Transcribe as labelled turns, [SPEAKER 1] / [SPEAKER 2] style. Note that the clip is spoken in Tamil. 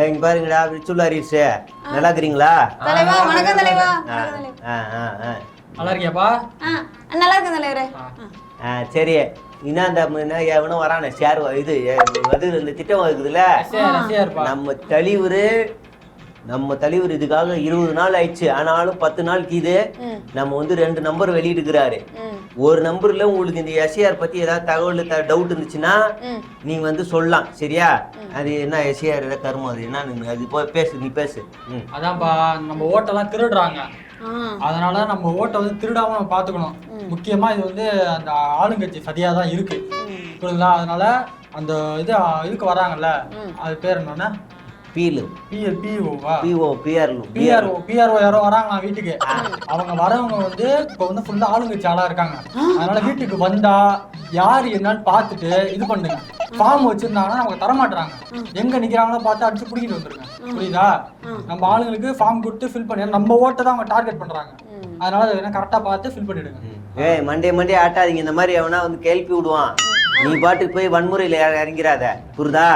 [SPEAKER 1] இங்க பாருங்கடா விச்சுள்ள ஹரிஸ் நல்லா இருக்கிறீங்களா?
[SPEAKER 2] தலைவா வணக்கம் தலைவா.
[SPEAKER 3] நல்லா இருக்கியாப்பா?
[SPEAKER 2] நல்லா இருக்கேன் தலைவரே.
[SPEAKER 1] சரி என்ன இந்த எவனும் வரானே ஷேர் இது இந்த திட்டம் இருக்குதுல்ல நம்ம தலைவர் இதுக்காக 20 நாள் ஆயிடுச்சு. ஆனாலும் 10 நாள் கீது நம்ம வந்து 2 நம்பர் வெளியிட்டுக்கிறாரு. ஒரு நம்பர்ல உங்களுக்கு இந்த எஸ்ஏஆர் பத்தி ஏதாவது தகவல் டவுட் இருந்துச்சுன்னா நீங்க வந்து சொல்லலாம். சரியா? அது என்ன எஸ்ஏஆர் ஏதாவது தருமோ அது என்ன அது பேசு, நீ பேசு.
[SPEAKER 3] அதான்ப்பா நம்ம ஓட்டெல்லாம் திருடுறாங்க. அதனால நம்ம ஓட்டை வந்து திருடாம நம்ம பாத்துக்கணும். முக்கியமா இது வந்து அந்த ஆளுங்கட்சி சதியா தான் இருக்கு, புரியுதுங்களா? அதனால அந்த இதுக்கு வராங்கல்ல, அது பேர் என்னன்னா பிஆர்ஓ யாரோ வராங்களா வீட்டுக்கு. அவங்க வரவங்க வந்து இப்ப வந்து ஃபுல்லா ஆளுங்கட்சி ஆளா இருக்காங்க. அதனால வீட்டுக்கு வந்தா யாரு என்னன்னு பாத்துட்டு இது பண்ணுங்க. ஃபார்ம் வச்சிருந்தாங்கன்னா நமக்கு தரமாட்டுறாங்க. எங்க நிக்கிறாங்களோ பார்த்து அடிச்சு பிடிக்கிட்டு வந்துருங்க, புரியுதா? நம்ம ஆளுங்களுக்கு ஃபார்ம் கொடுத்து ஃபில் பண்ணி நம்ம ஓட்டை தான் அவங்க டார்கெட் பண்றாங்க. அதனால கரெக்டா பார்த்து ஃபில் பண்ணிடுங்க.
[SPEAKER 1] மண்டே ஆட்டாதீங்க. இந்த மாதிரி எவனா வந்து கேள்வி விடுவான். நீ பாட்டுக்கு போய் வன்முறையில இறங்கிறாத, புரியுதா?